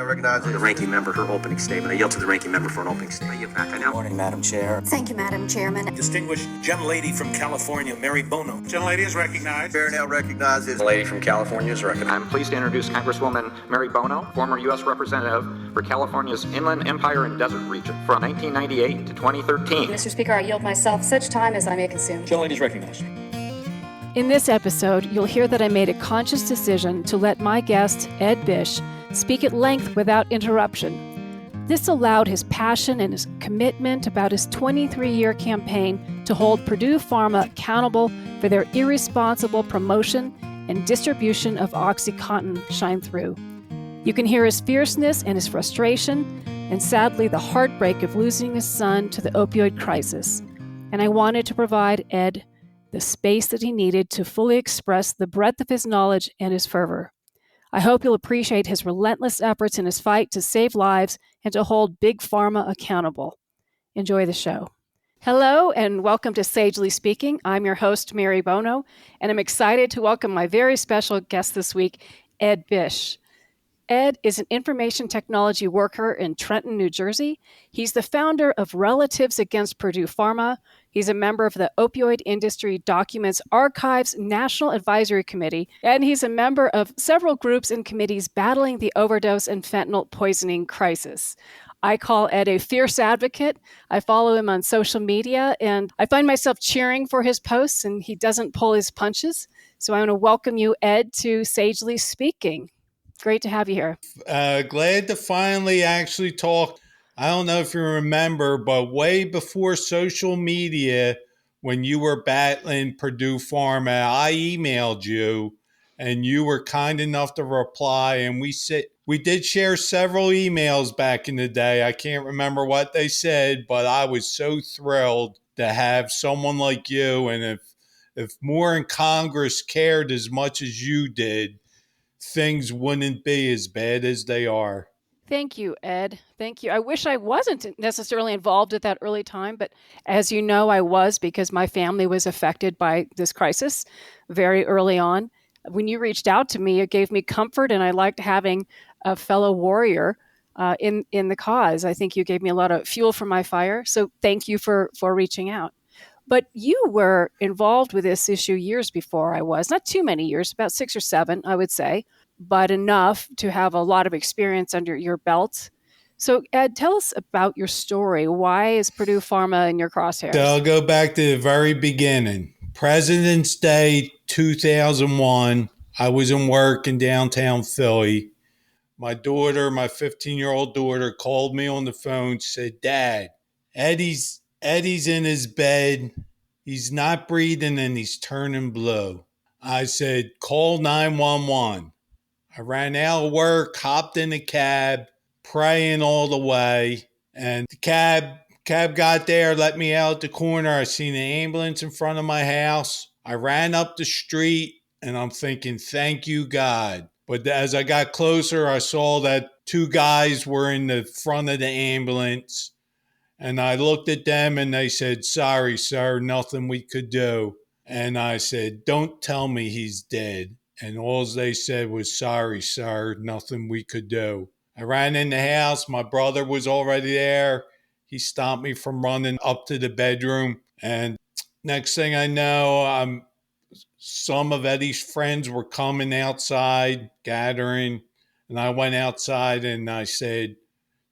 recognize the ranking member for opening statement. I yield to the ranking member for an opening statement. I yield back. Good morning, Madam Chair. Thank you, Madam Chairman. Distinguished gentlelady from California, Mary Bono. Gentlelady is recognized. Chair now recognizes the lady from California is recognized. I'm pleased to introduce Congresswoman Mary Bono, former U.S. Representative for California's Inland Empire and Desert Region from 1998 to 2013. Mr. Speaker, I yield myself such time as I may consume. Gentlelady is recognized. In this episode, you'll hear that I made a conscious decision to let my guest, Ed Bisch, speak at length without interruption. This allowed his passion and his commitment about his 23-year campaign to hold Purdue Pharma accountable for their irresponsible promotion and distribution of OxyContin shine through. You can hear his fierceness and his frustration, and sadly the heartbreak of losing his son to the opioid crisis. And I wanted to provide Ed the space that he needed to fully express the breadth of his knowledge and his fervor. I hope you'll appreciate his relentless efforts in his fight to save lives and to hold Big Pharma accountable. Enjoy the show. Hello and welcome to Sagely Speaking. I'm your host, Mary Bono, and I'm excited to welcome my very special guest this week, Ed Bisch. Ed is an information technology worker in Trenton, New Jersey. He's the founder of Relatives Against Purdue Pharma. He's a member of the Opioid Industry Documents Archives National Advisory Committee, and he's a member of several groups and committees battling the overdose and fentanyl poisoning crisis. I call Ed a fierce advocate. I follow him on social media, and I find myself cheering for his posts, and he doesn't pull his punches. So I want to welcome you, Ed, to Sagely Speaking. Great to have you here. Glad to finally actually talk. I don't know if you remember, but way before social media, when you were battling Purdue Pharma, I emailed you and you were kind enough to reply. And we did share several emails back in the day. I can't remember what they said, but I was so thrilled to have someone like you. And if more in Congress cared as much as you did, things wouldn't be as bad as they are. Thank you, Ed. Thank you. I wish I wasn't necessarily involved at that early time, but as you know, I was, because my family was affected by this crisis very early on. When you reached out to me, it gave me comfort, and I liked having a fellow warrior in the cause. I think you gave me a lot of fuel for my fire, so thank you for reaching out. But you were involved with this issue years before I was, not too many years, about 6 or 7, I would say, but enough to have a lot of experience under your belt. So, Ed, tell us about your story. Why is Purdue Pharma in your crosshairs? So I'll go back to the very beginning. President's Day 2001, I was in work in downtown Philly. My daughter, my 15-year-old daughter, called me on the phone, said, "Dad, Eddie's in his bed. He's not breathing and he's turning blue." I said, "Call 911. I ran out of work, hopped in the cab, praying all the way. And the cab got there, let me out the corner. I seen an ambulance in front of my house. I ran up the street and I'm thinking, thank you, God. But as I got closer, I saw that 2 guys were in the front of the ambulance. And I looked at them and they said, "Sorry, sir, nothing we could do." And I said, "Don't tell me he's dead." And all they said was, "Sorry, sir, nothing we could do." I ran in the house. My brother was already there. He stopped me from running up to the bedroom. And next thing I know, some of Eddie's friends were coming outside, gathering. And I went outside and I said,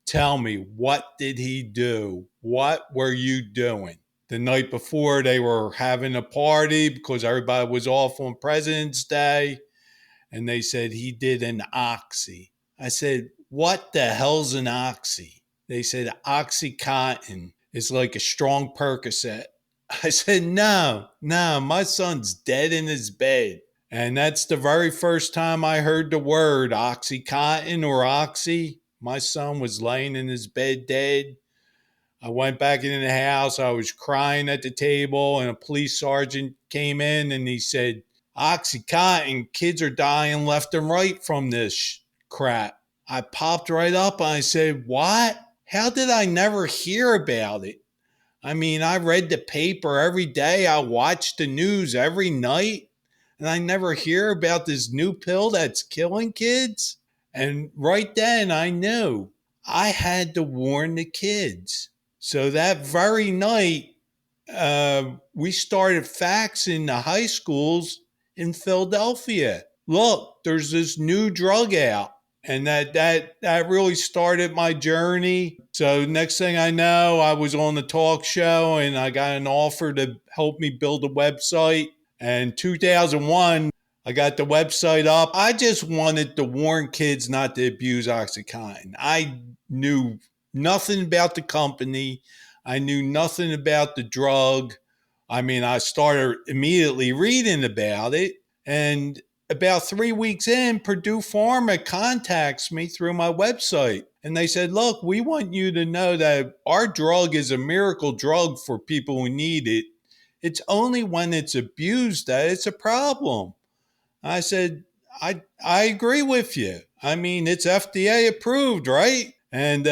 "Tell me, what did he do? What were you doing?" The night before, they were having a party because everybody was off on President's Day. And they said, he did an oxy. I said, "What the hell's an oxy?" They said, "OxyContin is like a strong Percocet." I said, no, my son's dead in his bed. And that's the very first time I heard the word OxyContin or Oxy. My son was laying in his bed dead. I went back into the house. I was crying at the table, and a police sergeant came in and he said, "OxyContin, kids are dying left and right from this crap." I popped right up and I said, "What? How did I never hear about it? I mean, I read the paper every day. I watched the news every night, and I never hear about this new pill that's killing kids." And right then I knew I had to warn the kids. So that very night, we started faxing the high schools in Philadelphia. Look, there's this new drug out. And that really started my journey. So next thing I know, I was on the talk show and I got an offer to help me build a website. And 2001, I got the website up. I just wanted to warn kids not to abuse OxyContin. I knew nothing about the company. I knew nothing about the drug. I mean, I started immediately reading about it. And about 3 weeks in, Purdue Pharma contacts me through my website. And they said, look, we want you to know that our drug is a miracle drug for people who need it. It's only when it's abused that it's a problem. I said, I agree with you. I mean, it's FDA approved, right? And,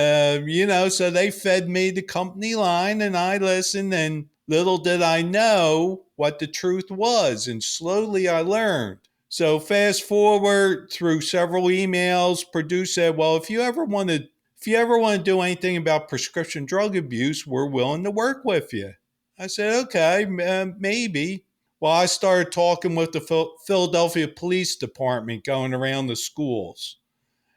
so they fed me the company line and I listened, and little did I know what the truth was. And slowly I learned. So fast forward through several emails, Purdue said, well, if you ever want to do anything about prescription drug abuse, we're willing to work with you. I said, okay, maybe. Well, I started talking with the Philadelphia Police Department, going around the schools.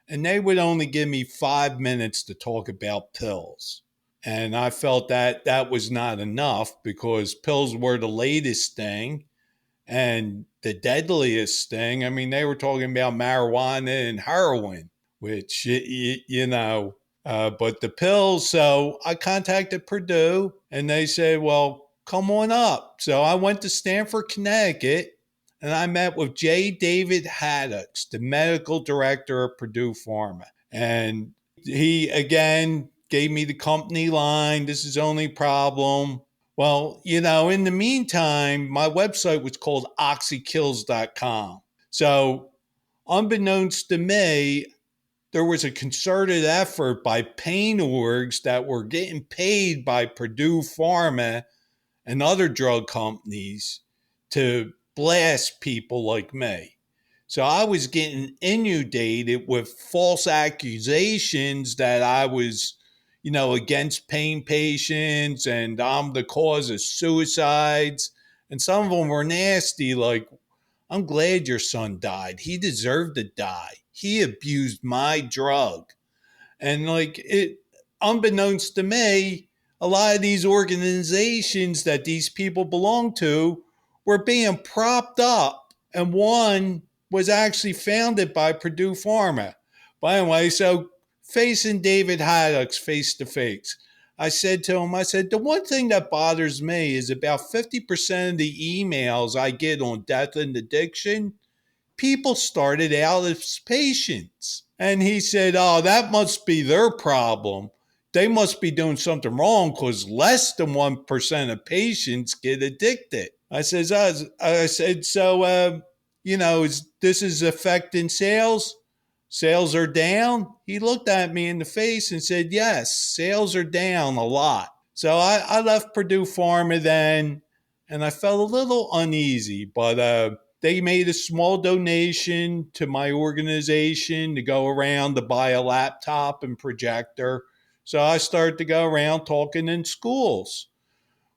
And they would only give me 5 minutes to talk about pills. And I felt that that was not enough because pills were the latest thing and the deadliest thing. I mean, they were talking about marijuana and heroin, which, but the pills. So I contacted Purdue and they said, well, come on up. So I went to Stamford, Connecticut, and I met with J. David Haddocks, the medical director of Purdue Pharma. And he, again, gave me the company line. This is the only problem. Well, in the meantime, my website was called oxykills.com. So unbeknownst to me, there was a concerted effort by pain orgs that were getting paid by Purdue Pharma and other drug companies to blast people like me. So I was getting inundated with false accusations that I was, against pain patients and I'm the cause of suicides. And some of them were nasty, like, I'm glad your son died. He deserved to die. He abused my drug. And unbeknownst to me, a lot of these organizations that these people belong to were being propped up. And one was actually founded by Purdue Pharma. But anyway, so facing David Haddocks face to face, I said to him, the one thing that bothers me is about 50% of the emails I get on death and addiction, people started out as patients. And he said, oh, that must be their problem. They must be doing something wrong because less than 1% of patients get addicted. I said, so, this is affecting sales? Sales are down? He looked at me in the face and said, yes, sales are down a lot. So I left Purdue Pharma then, and I felt a little uneasy, but they made a small donation to my organization to go around to buy a laptop and projector. So I started to go around talking in schools.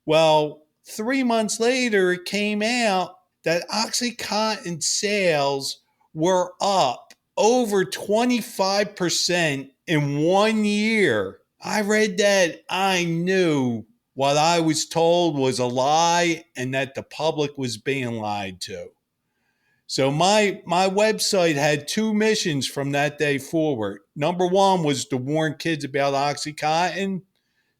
Well, 3 months later, it came out that OxyContin sales were up over 25% in 1 year. I read that. I knew what I was told was a lie and that the public was being lied to. So my website had two missions from that day forward. Number one was to warn kids about OxyContin.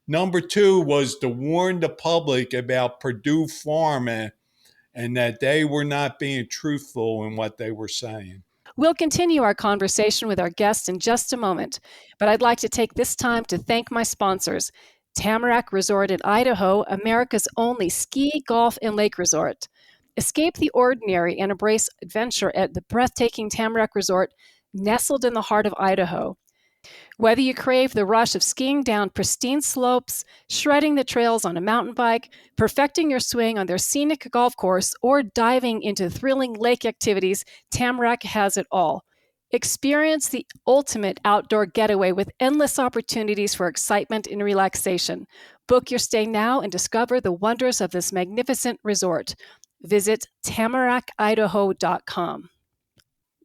Number two was to warn the public about Purdue Pharma and that they were not being truthful in what they were saying. We'll continue our conversation with our guests in just a moment, but I'd like to take this time to thank my sponsors, Tamarack Resort in Idaho, America's only ski, golf, and lake resort. Escape the ordinary and embrace adventure at the breathtaking Tamarack Resort, nestled in the heart of Idaho. Whether you crave the rush of skiing down pristine slopes, shredding the trails on a mountain bike, perfecting your swing on their scenic golf course, or diving into thrilling lake activities, Tamarack has it all. Experience the ultimate outdoor getaway with endless opportunities for excitement and relaxation. Book your stay now and discover the wonders of this magnificent resort. Visit tamarackidaho.com.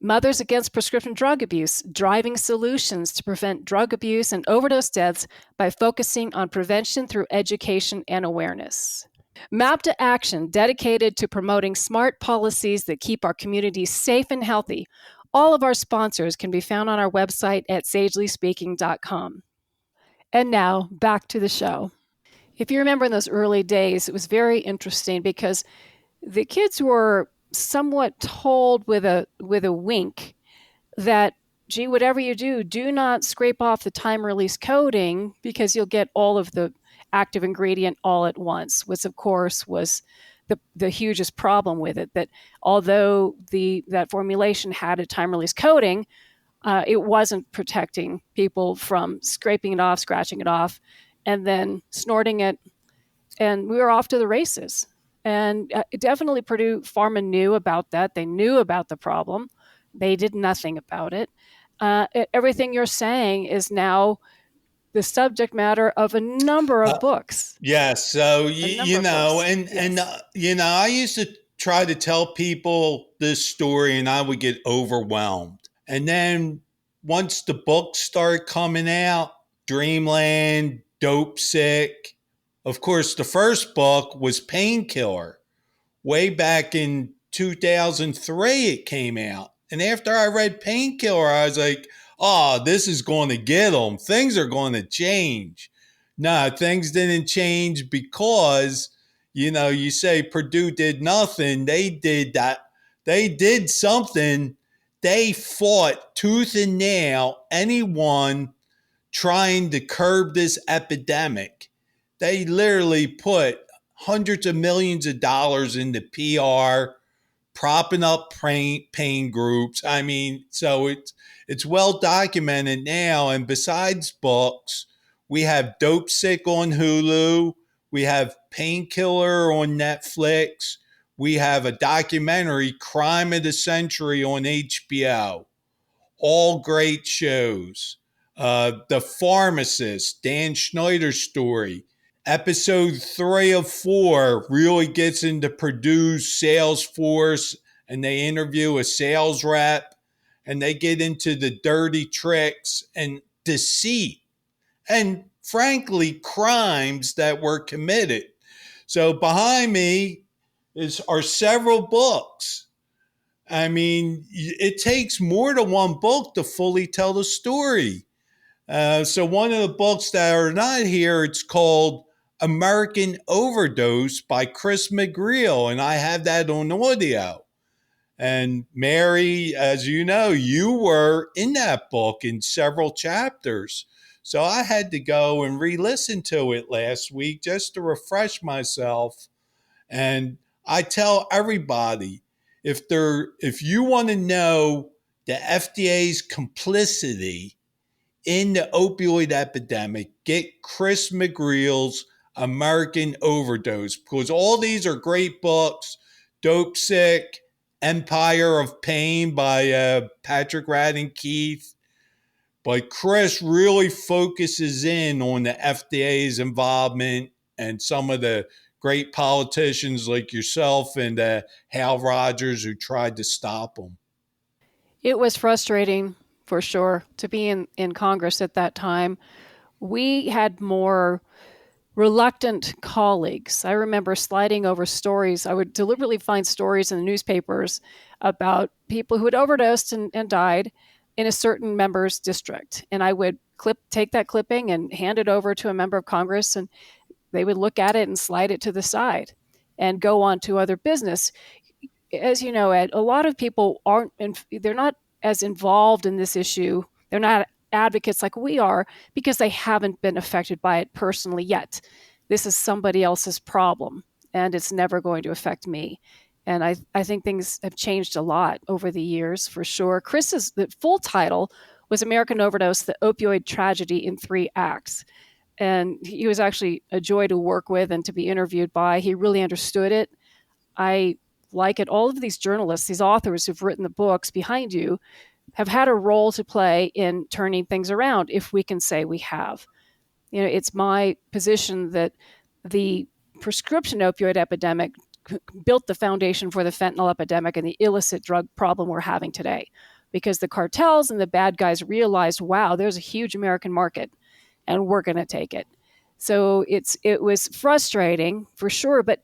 Mothers Against Prescription Drug Abuse, driving solutions to prevent drug abuse and overdose deaths by focusing on prevention through education and awareness. Map to Action, dedicated to promoting smart policies that keep our communities safe and healthy. All of our sponsors can be found on our website at sagelyspeaking.com. And now, back to the show. If you remember in those early days, it was very interesting because the kids were somewhat told with a wink that, gee, whatever you do, do not scrape off the time-release coating because you'll get all of the active ingredient all at once, which of course was the hugest problem with it, that although that formulation had a time-release coating, it wasn't protecting people from scraping it off, scratching it off, and then snorting it. And we were off to the races. And definitely Purdue Pharma knew about that. They knew about the problem. They did nothing about it. Everything you're saying is now the subject matter of a number of books. Yes. So, I used to try to tell people this story and I would get overwhelmed. And then once the books started coming out, Dreamland, Dope Sick, of course, the first book was Painkiller. Way back in 2003, it came out. And after I read Painkiller, I was like, oh, this is going to get them. Things are going to change. No, things didn't change because, you say Purdue did nothing. They did that. They did something. They fought tooth and nail anyone trying to curb this epidemic. They literally put hundreds of millions of dollars into PR, propping up pain groups. I mean, so it's well documented now. And besides books, we have Dope Sick on Hulu. We have Painkiller on Netflix. We have a documentary, Crime of the Century, on HBO. All great shows. The Pharmacist, Dan Schneider's story. Episode 3 of 4 really gets into Purdue's sales force, and they interview a sales rep, and they get into the dirty tricks and deceit and, frankly, crimes that were committed. So behind me are several books. I mean, it takes more than one book to fully tell the story. So one of the books that are not here, it's called American Overdose by Chris McGreal, and I have that on audio. And Mary, as you know, you were in that book in several chapters. So I had to go and re-listen to it last week just to refresh myself. And I tell everybody, if you want to know the FDA's complicity in the opioid epidemic, get Chris McGreal's American Overdose, because all these are great books. Dope Sick, Empire of Pain by Patrick Radden Keefe. But Chris really focuses in on the FDA's involvement and some of the great politicians like yourself and Hal Rogers who tried to stop them. It was frustrating, for sure, to be in Congress at that time. We had more reluctant colleagues. I remember sliding over stories. I would deliberately find stories in the newspapers about people who had overdosed and died in a certain member's district. And I would take that clipping and hand it over to a member of Congress, and they would look at it and slide it to the side and go on to other business. As you know, Ed, a lot of people they're not as involved in this issue. They're not advocates like we are because they haven't been affected by it personally yet. This is somebody else's problem, and it's never going to affect me. And I think things have changed a lot over the years, for sure. Chris's the full title was American Overdose, the Opioid Tragedy in 3 Acts. And he was actually a joy to work with and to be interviewed by. He really understood it. I like it. All of these journalists, these authors who've written the books behind you, have had a role to play in turning things around, if we can say we have. It's my position that the prescription opioid epidemic built the foundation for the fentanyl epidemic and the illicit drug problem we're having today, because the cartels and the bad guys realized, wow, there's a huge American market and we're going to take it. So it was frustrating for sure. But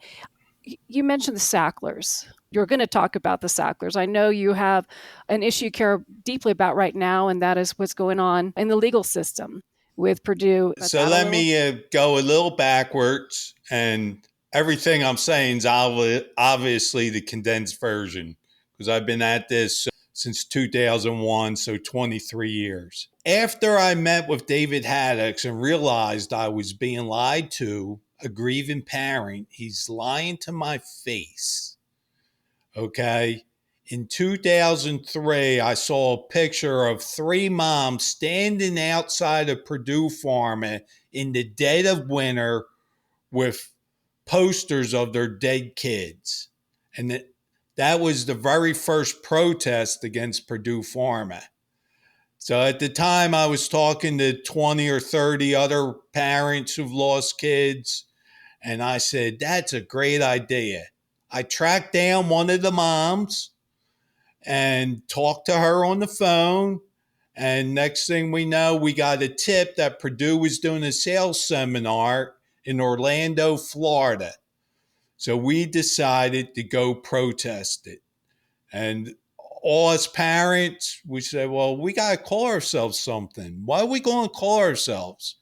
you mentioned the Sacklers. You're going to talk about the Sacklers. I know you have an issue you care deeply about right now, and that is what's going on in the legal system with Purdue. So let me go a little backwards, and everything I'm saying is obviously the condensed version, because I've been at this since 2001, so 23 years. After I met with David Haddix and realized I was being lied to, a grieving parent, he's lying to my face. Okay. In 2003, I saw a picture of 3 moms standing outside of Purdue Pharma in the dead of winter with posters of their dead kids. And that was the very first protest against Purdue Pharma. So at the time, I was talking to 20 or 30 other parents who've lost kids. And I said, that's a great idea. I tracked down one of the moms and talked to her on the phone. And next thing we know, we got a tip that Purdue was doing a sales seminar in Orlando, Florida. So we decided to go protest it. And all us parents, we said, well, we got to call ourselves something. What are we going to call ourselves?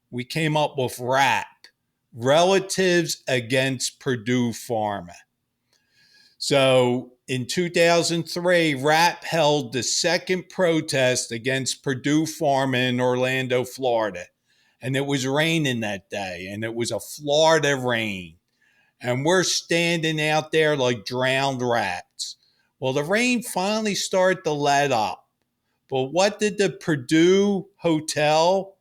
We came up with RAPP, Relatives Against Purdue Pharma. So in 2003, RAPP held the second protest against Purdue Pharma in Orlando, Florida. And it was raining that day, and it was a Florida rain. And we're standing out there like drowned rats. Well, the rain finally started to let up. But what did the Purdue Hotel,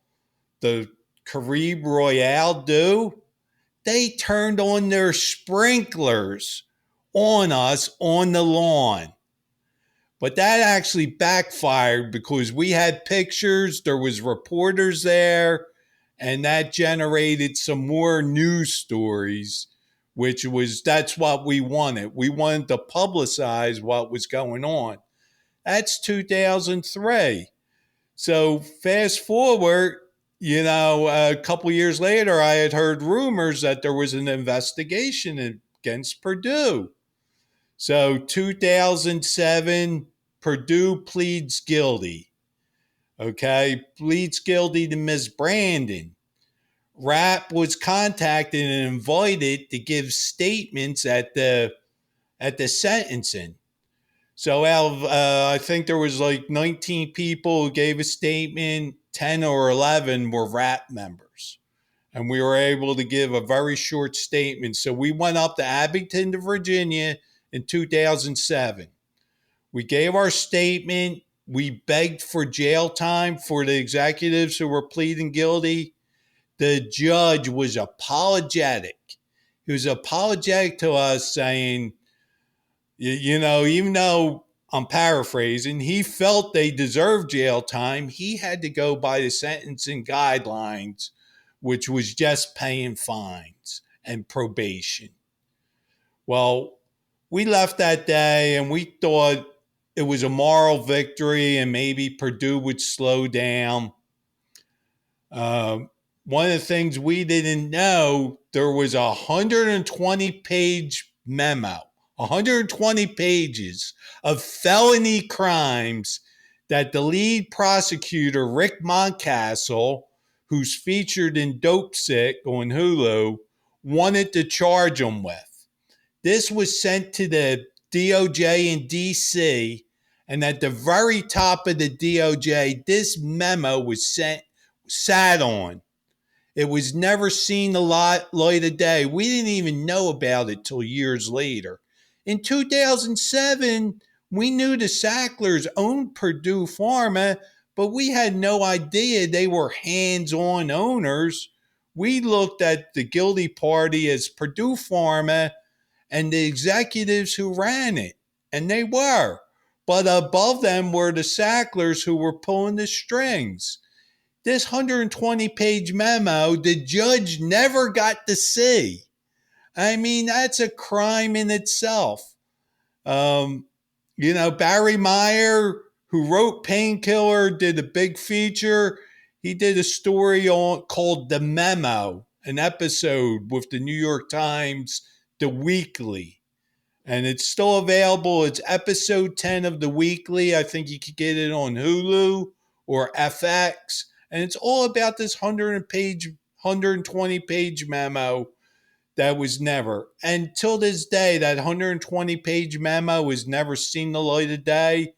the Caribe Royale, do? They turned on their sprinklers on us on the lawn. But that actually backfired because we had pictures, there was reporters there, and that generated some more news stories, that's what we wanted. We wanted to publicize what was going on. That's 2003. So fast forward, a couple years later, I had heard rumors that there was an investigation against Purdue. So 2007, Purdue pleads guilty. Okay, pleads guilty to misbranding. RAPP was contacted and invited to give statements at the sentencing. So out of, I think there was like 19 people who gave a statement, 10 or 11 were RAPP members. And we were able to give a very short statement. So we went up to Abington, Virginia in 2007. We gave our statement. We begged for jail time for the executives who were pleading guilty. The judge was apologetic. He was apologetic to us, saying, even though I'm paraphrasing, he felt they deserved jail time, he had to go by the sentencing guidelines, which was just paying fines and probation. Well, we left that day and we thought it was a moral victory and maybe Purdue would slow down. One of the things we didn't know, there was a 120-page memo, 120 pages of felony crimes that the lead prosecutor, Rick Moncastle, who's featured in Dope Sick on Hulu, wanted to charge them with. This was sent to the DOJ in D.C., and at the very top of the DOJ, this memo was sat on. It was never seen the light of day. We didn't even know about it till years later. In 2007, we knew the Sacklers owned Purdue Pharma, but we had no idea they were hands-on owners. We looked at the guilty party as Purdue Pharma and the executives who ran it, and they were. but above them were the Sacklers who were pulling the strings. This 120-page memo, the judge never got to see. I mean, that's a crime in itself. Barry Meyer, who wrote Painkiller, did a big feature. He did a story called The Memo, an episode with the New York Times, The Weekly. And it's still available. It's episode 10 of The Weekly. I think you could get it on Hulu or FX. And it's all about this 120-page memo that was never. And till this day, that 120-page memo has never seen the light of day.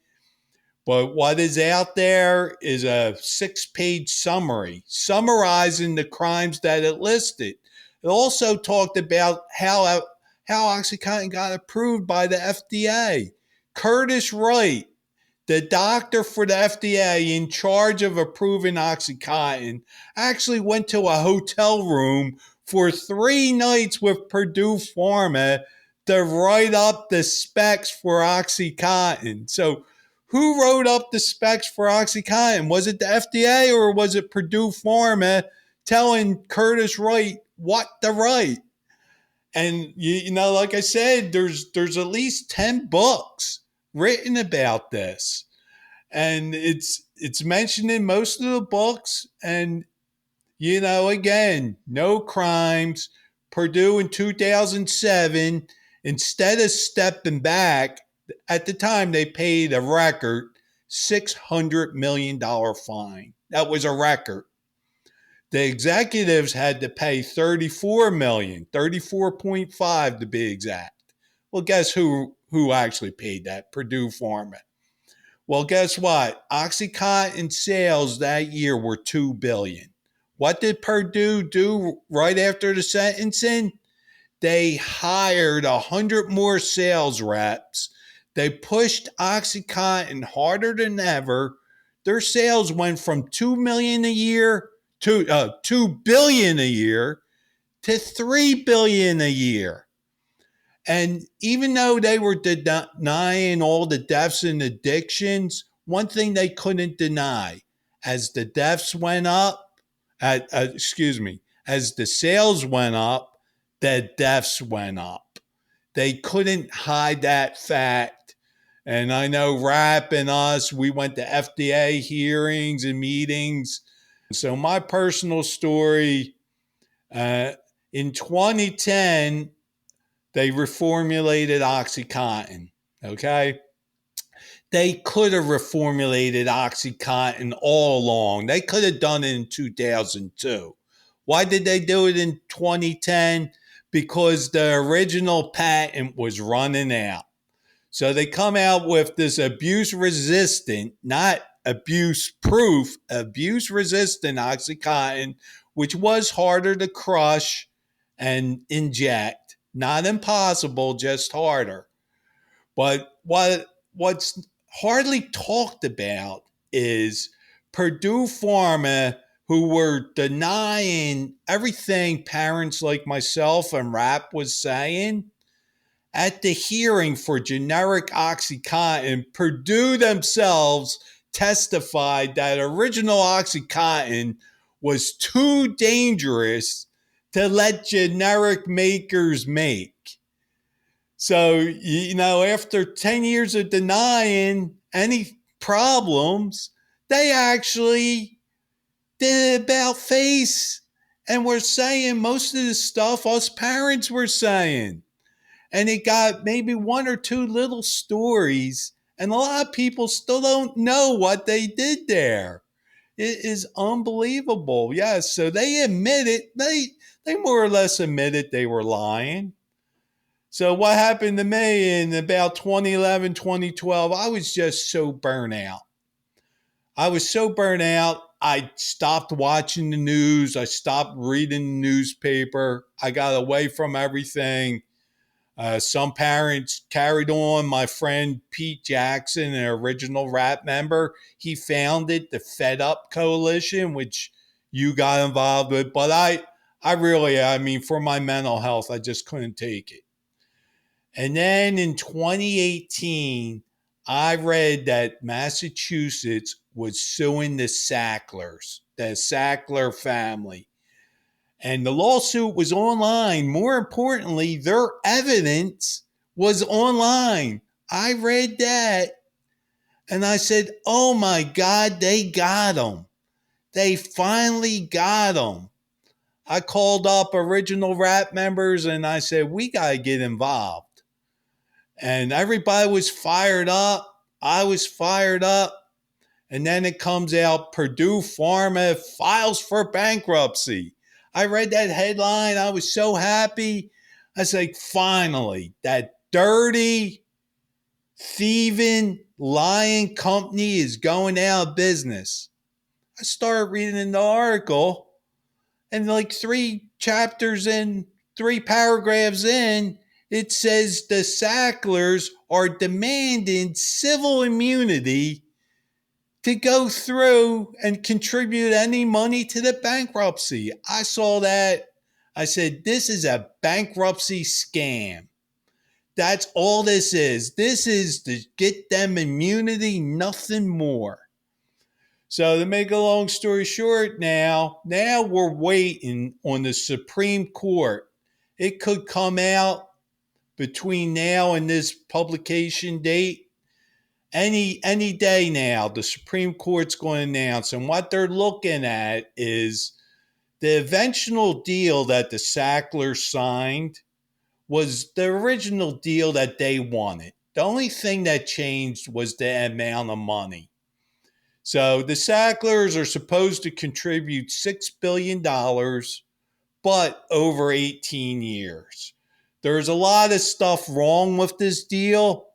But what is out there is a 6-page summary summarizing the crimes that it listed. It also talked about how OxyContin got approved by the FDA. Curtis Wright, the doctor for the FDA in charge of approving OxyContin, actually went to a hotel room for 3 nights with Purdue Pharma to write up the specs for OxyContin. So who wrote up the specs for OxyContin? Was it the FDA or was it Purdue Pharma telling Curtis Wright what to write? And, like I said, there's at least 10 books written about this. And it's mentioned in most of the books. And, again, no crimes. Purdue in 2007, instead of stepping back, at the time they paid a record $600 million fine. That was a record. The executives had to pay $34 million, 34.5 to be exact. Well, guess who actually paid that? Purdue Pharma. Well, guess what? OxyContin sales that year were $2 billion. What did Purdue do right after the sentencing? They hired 100 more sales reps. They pushed OxyContin harder than ever. Their sales went from $2 million a year to $2 billion a year to $3 billion a year. And even though they were denying all the deaths and addictions, one thing they couldn't deny, as the deaths went up, as the sales went up, the deaths went up. They couldn't hide that fact. And I know RAPP and us, we went to FDA hearings and meetings. So my personal story, in 2010, they reformulated OxyContin, okay? They could have reformulated OxyContin all along. They could have done it in 2002. Why did they do it in 2010? Because the original patent was running out. So they come out with this abuse-resistant, not abuse-proof, abuse-resistant OxyContin, which was harder to crush and inject. Not impossible, just harder. But what's hardly talked about is Purdue Pharma, who were denying everything parents like myself and RAPP was saying. At the hearing for generic OxyContin, Purdue themselves testified that original OxyContin was too dangerous to let generic makers make. So, after 10 years of denying any problems, they actually did about face and were saying most of the stuff us parents were saying. And it got maybe 1 or 2 little stories, and a lot of people still don't know what they did there. It is unbelievable. Yes, so they admit it. They more or less admitted they were lying. So what happened to me in about 2011, 2012, I was just so burnt out. I stopped watching the news. I stopped reading the newspaper. I got away from everything. Some parents carried on. My friend Pete Jackson, an original RAPP member, he founded the Fed Up Coalition, which you got involved with. But I really, for my mental health, I just couldn't take it. And then in 2018, I read that Massachusetts was suing the Sackler family. And the lawsuit was online. More importantly, their evidence was online. I read that and I said, oh my God, they got him. They finally got him. I called up original RAPP members and I said, we got to get involved. And everybody was fired up. I was fired up. And then it comes out, Purdue Pharma files for bankruptcy. I read that headline. I was so happy. I was like, finally, that dirty, thieving, lying company is going out of business. I started reading the article, and like 3 paragraphs in, it says the Sacklers are demanding civil immunity to go through and contribute any money to the bankruptcy. I saw that. I said, this is a bankruptcy scam. That's all this is. This is to get them immunity, nothing more. So to make a long story short, now we're waiting on the Supreme Court. It could come out between now and this publication date. Any day now, the Supreme Court's going to announce, and what they're looking at is the eventual deal that the Sacklers signed was the original deal that they wanted. The only thing that changed was the amount of money. So the Sacklers are supposed to contribute $6 billion, but over 18 years. There's a lot of stuff wrong with this deal.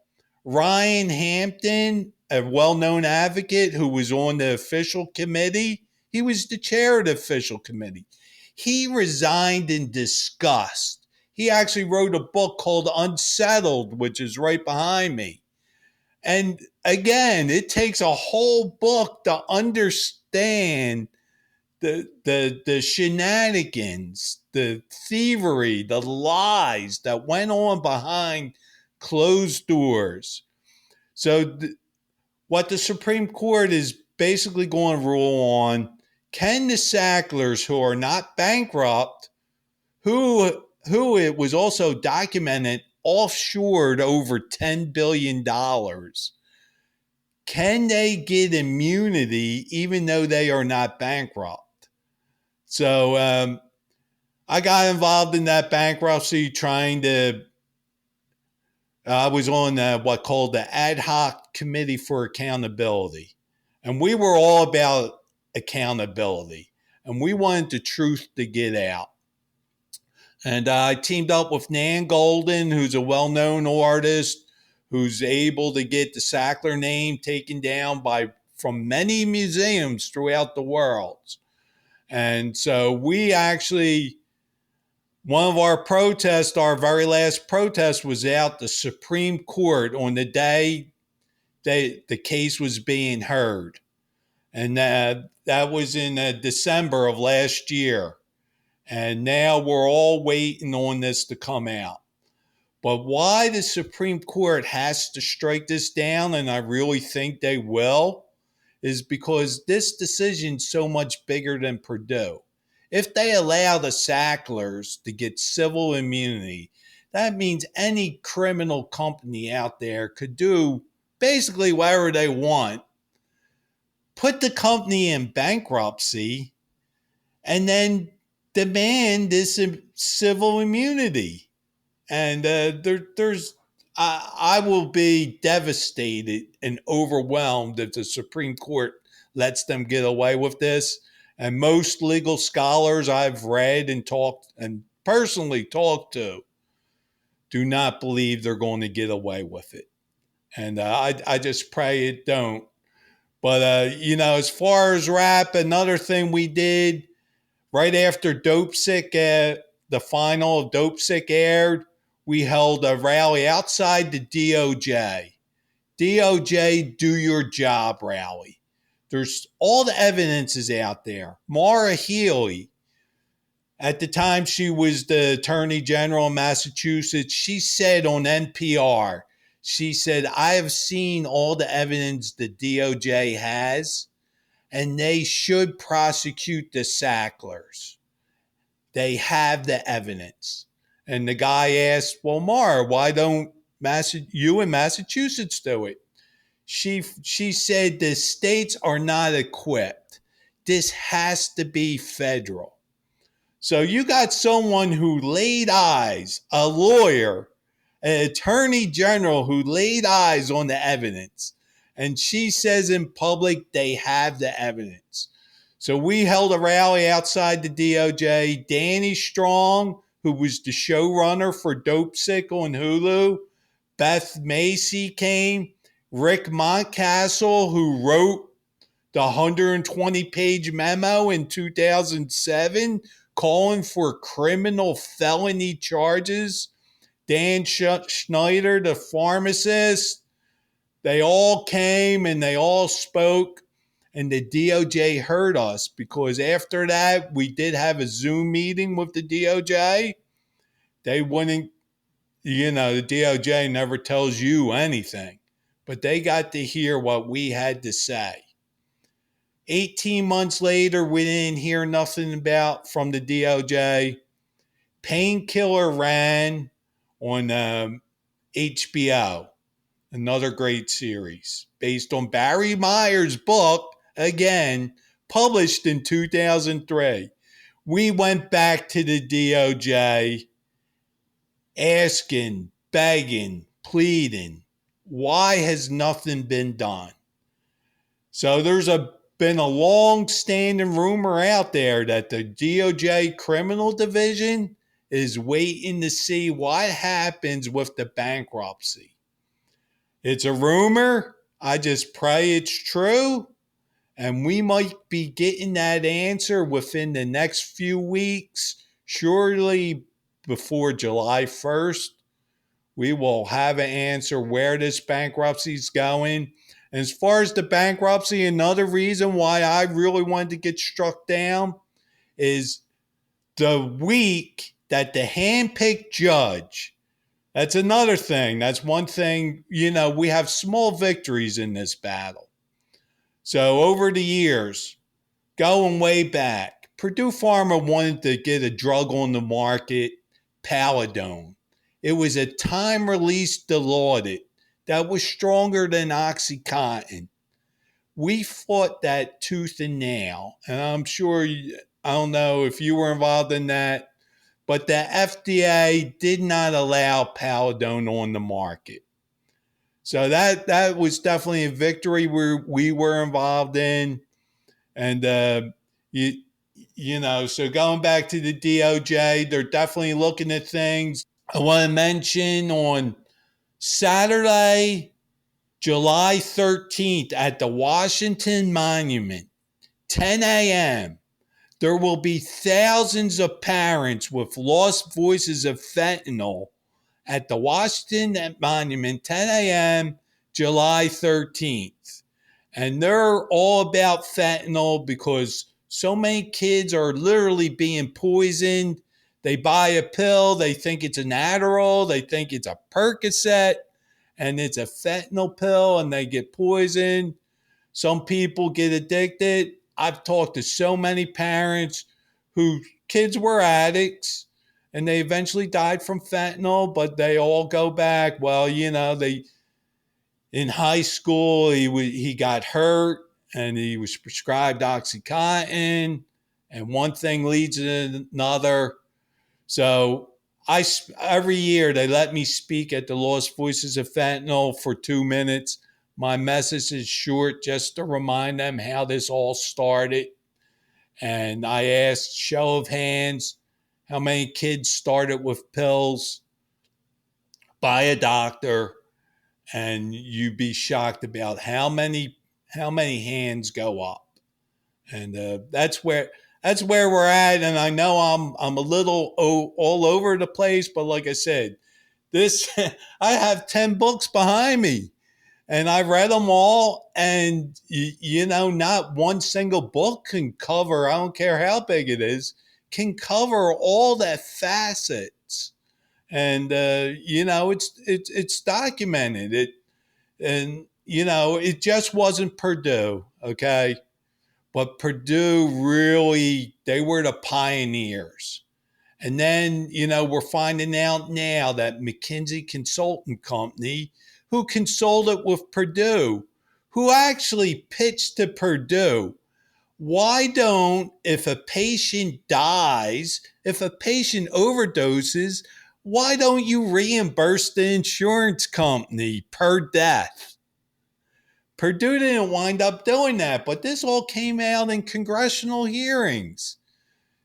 Ryan Hampton, a well-known advocate who was on the official committee, he was the chair of the official committee. He resigned in disgust. He actually wrote a book called Unsettled, which is right behind me. And again, it takes a whole book to understand the shenanigans, the thievery, the lies that went on behind closed doors. So what the Supreme Court is basically going to rule on, can the Sacklers, who are not bankrupt, who it was also documented offshored over $10 billion, can they get immunity even though they are not bankrupt? So I got involved in that bankruptcy I was on what called the ad hoc committee for accountability. And we were all about accountability. And we wanted the truth to get out. And I teamed up with Nan Golden, who's a well-known artist, who's able to get the Sackler name taken down from many museums throughout the world. And so we actually, one of our protests, our very last protest, was out the Supreme Court on the day the case was being heard. And that was in December of last year. And now we're all waiting on this to come out. But why the Supreme Court has to strike this down, and I really think they will, is because this decision's so much bigger than Purdue. If they allow the Sacklers to get civil immunity, that means any criminal company out there could do basically whatever they want, put the company in bankruptcy, and then demand this civil immunity. And I will be devastated and overwhelmed if the Supreme Court lets them get away with this. And most legal scholars I've read and talked and personally talked to do not believe they're going to get away with it. And I just pray it don't. But, as far as RAPP, another thing we did right after the final of Dope Sick aired, we held a rally outside the DOJ. DOJ, do your job rally. There's all the evidence is out there. Maura Healey, at the time she was the Attorney General of Massachusetts, she said on NPR, She said, I have seen all the evidence the DOJ has, and they should prosecute the Sacklers. They have the evidence. And the guy asked, well, Mara, why don't you in Massachusetts do it? She said the states are not equipped. This has to be federal. So you got someone who laid eyes, a lawyer, an attorney general who laid eyes on the evidence. And she says in public they have the evidence. So we held a rally outside the DOJ. Danny Strong, who was the showrunner for Dope Sick on Hulu, Beth Macy came, Rick Montcastle, who wrote the 120-page memo in 2007 calling for criminal felony charges, Dan Schneider, the pharmacist. They all came and they all spoke, and the DOJ heard us because after that, we did have a Zoom meeting with the DOJ. They wouldn't, the DOJ never tells you anything, but they got to hear what we had to say. 18 months later, we didn't hear nothing from the DOJ. Painkiller ran on HBO, another great series based on Barry Meyer's book, again, published in 2003. We went back to the DOJ asking, begging, pleading, why has nothing been done? So there's been a long-standing rumor out there that the DOJ criminal division is waiting to see what happens with the bankruptcy. It's a rumor. I just pray it's true. And we might be getting that answer within the next few weeks. Surely before July 1st, we will have an answer where this bankruptcy is going. And as far as the bankruptcy, another reason why I really wanted to get struck down is the week that the handpicked judge, that's another thing. That's one thing, we have small victories in this battle. So over the years, going way back, Purdue Pharma wanted to get a drug on the market, Paladone. It was a time-release Dilaudid that was stronger than OxyContin. We fought that tooth and nail, and I'm sure, I don't know if you were involved in that, but the FDA did not allow Paladone on the market. So that was definitely a victory we were involved in. And, so going back to the DOJ, they're definitely looking at things. I want to mention on Saturday, July 13th at the Washington Monument, 10 a.m., there will be thousands of parents with lost voices of fentanyl at the Washington Monument, 10 a.m., July 13th. And they're all about fentanyl because so many kids are literally being poisoned. They buy a pill, they think it's an Adderall, they think it's a Percocet, and it's a fentanyl pill, and they get poisoned. Some people get addicted. I've talked to so many parents whose kids were addicts, and they eventually died from fentanyl, but they all go back. Well, in high school, he got hurt, and he was prescribed OxyContin, and one thing leads to another. So every year they let me speak at the Lost Voices of Fentanyl for 2 minutes. My message is short, just to remind them how this all started. And I asked, show of hands, how many kids started with pills by a doctor, and you'd be shocked about how many hands go up. And that's where we're at. And I know I'm a little all over the place, but like I said, I have 10 books behind me, and I read them all. And not one single book can cover, I don't care how big it is, can cover all the facets. And it's documented. It just wasn't Purdue, okay? But Purdue really, they were the pioneers. And then, we're finding out now that McKinsey Consulting Company, who consulted with Purdue, who actually pitched to Purdue, why don't, if a patient dies, if a patient overdoses, why don't you reimburse the insurance company per death? Purdue didn't wind up doing that, but this all came out in congressional hearings.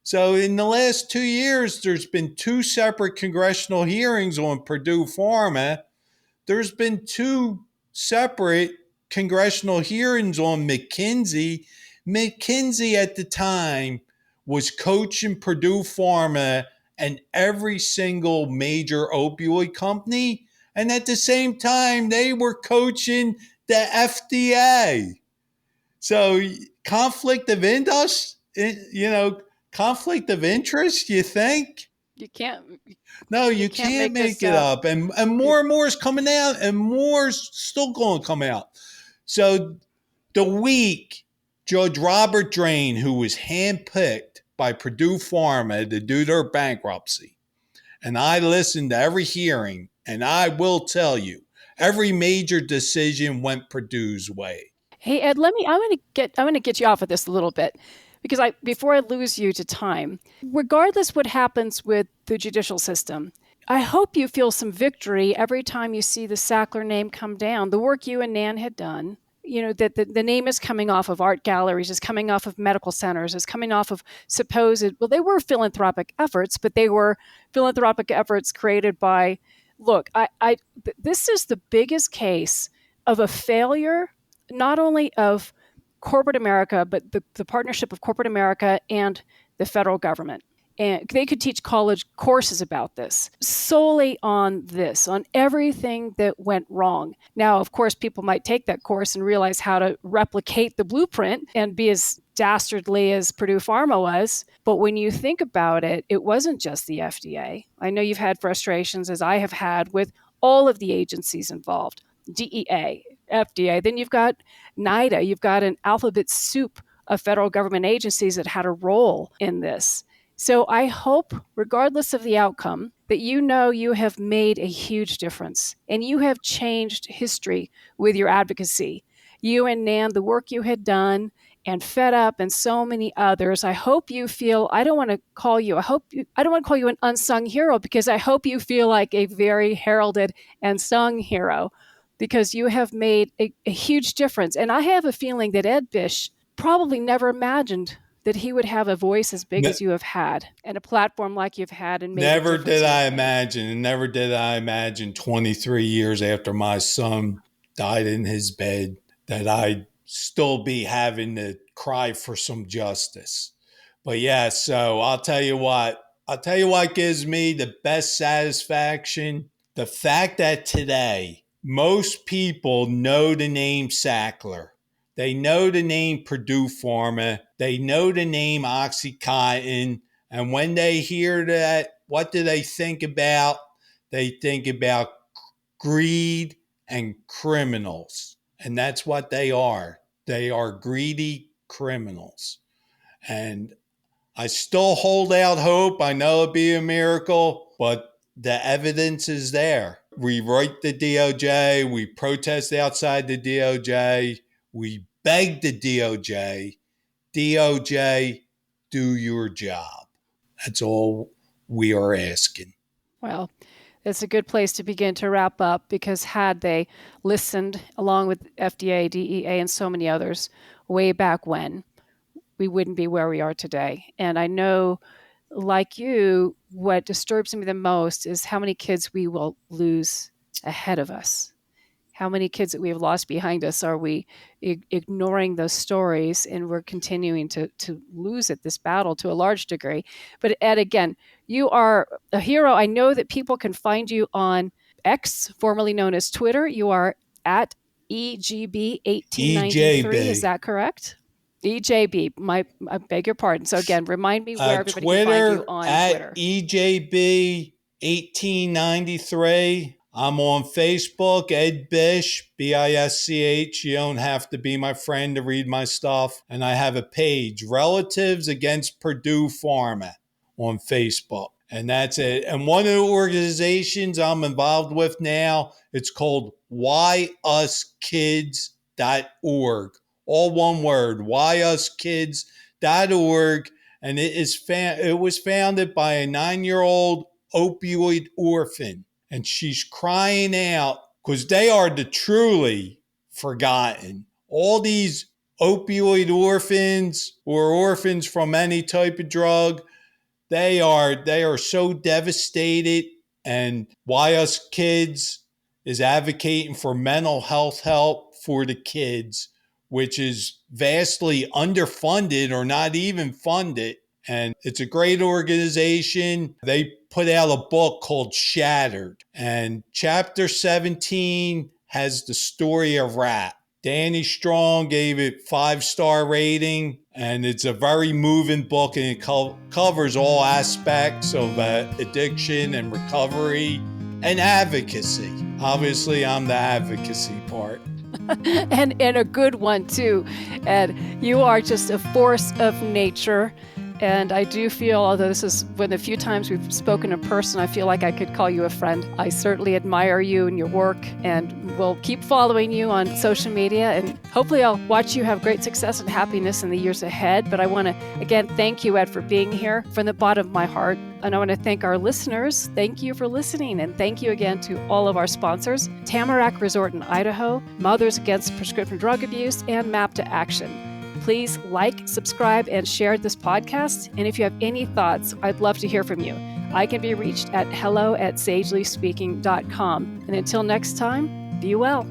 So in the last 2 years, there's been 2 separate congressional hearings on Purdue Pharma. There's been 2 separate congressional hearings on McKinsey. McKinsey at the time was coaching Purdue Pharma and every single major opioid company. And at the same time, they were coaching the FDA. So conflict of interest, conflict of interest, you think? You can't. No, you can't make it up. And more is coming out, and more's still going to come out. So the week Judge Robert Drain, who was handpicked by Purdue Pharma to do their bankruptcy, and I listened to every hearing, and I will tell you, every major decision went Purdue's way. Hey Ed, I'm going to get you off of this a little bit, because before I lose you to time, regardless what happens with the judicial system, I hope you feel some victory every time you see the Sackler name come down. The work you and Nan had done, that the name is coming off of art galleries, is coming off of medical centers, is coming off of they were philanthropic efforts, but they were philanthropic efforts created by, this is the biggest case of a failure, not only of corporate America, but the partnership of corporate America and the federal government. And they could teach college courses about this, solely on this, on everything that went wrong. Now, of course, people might take that course and realize how to replicate the blueprint and be as dastardly as Purdue Pharma was. But when you think about it, it wasn't just the FDA. I know you've had frustrations, as I have had, with all of the agencies involved, DEA, FDA. Then you've got NIDA. You've got an alphabet soup of federal government agencies that had a role in this. So I hope, regardless of the outcome, that you have made a huge difference and you have changed history with your advocacy. You and Nan, the work you had done, and Fed Up and so many others. I hope you feel, I don't want to call you an unsung hero, because I hope you feel like a very heralded and sung hero, because you have made a huge difference. And I have a feeling that Ed Bisch probably never imagined that he would have a voice as big as you have had and a platform like you've had. And never did I imagine 23 years after my son died in his bed that I'd still be having to cry for some justice. But yeah, so I'll tell you what gives me the best satisfaction. The fact that today most people know the name Sackler. They know the name Purdue Pharma. They know the name OxyContin. And when they hear that, what do they think about? They think about greed and criminals. And that's what they are. They are greedy criminals. And I still hold out hope. I know it'd be a miracle, but the evidence is there. We write the DOJ. We protest outside the DOJ. We beg the DOJ. DOJ, do your job. That's all we are asking. Well, it's a good place to begin to wrap up, because had they listened, along with FDA, DEA, and so many others, way back when, we wouldn't be where we are today. And I know, like you, what disturbs me the most is how many kids we will lose ahead of us. How many kids that we have lost behind us are we ignoring those stories, and we're continuing to lose at this battle to a large degree. But Ed, again, you are a hero. I know that people can find you on X, formerly known as Twitter. You are at EGB1893. EJB. Is that correct? EJB. I beg your pardon. So again, remind me where everybody Twitter, can find you on at Twitter. EJB 1893. I'm on Facebook, Ed Bisch, Bisch. You don't have to be my friend to read my stuff. And I have a page, Relatives Against Purdue Pharma, on Facebook. And that's it. And one of the organizations I'm involved with now, it's called whyuskids.org. All one word, whyuskids.org. And it was founded by a 9-year-old opioid orphan. And she's crying out because they are the truly forgotten. All these opioid orphans or orphans from any type of drug, they are so devastated. And Why Us Kids is advocating for mental health help for the kids, which is vastly underfunded or not even funded. And it's a great organization. They put out a book called Shattered. And chapter 17 has the story of RAPP. Danny Strong gave it 5-star rating. And it's a very moving book, and it covers all aspects of addiction and recovery and advocacy. Obviously, I'm the advocacy part. and a good one, too. Ed, you are just a force of nature. And I do feel, although this is one of the few times we've spoken in person, I feel like I could call you a friend. I certainly admire you and your work, and will keep following you on social media. And hopefully I'll watch you have great success and happiness in the years ahead. But I want to, again, thank you, Ed, for being here from the bottom of my heart. And I want to thank our listeners. Thank you for listening. And thank you again to all of our sponsors, Tamarack Resort in Idaho, Mothers Against Prescription Drug Abuse, and MAP to Action. Please like, subscribe, and share this podcast. And if you have any thoughts, I'd love to hear from you. I can be reached at hello@sageleyspeaking.com. And until next time, be well.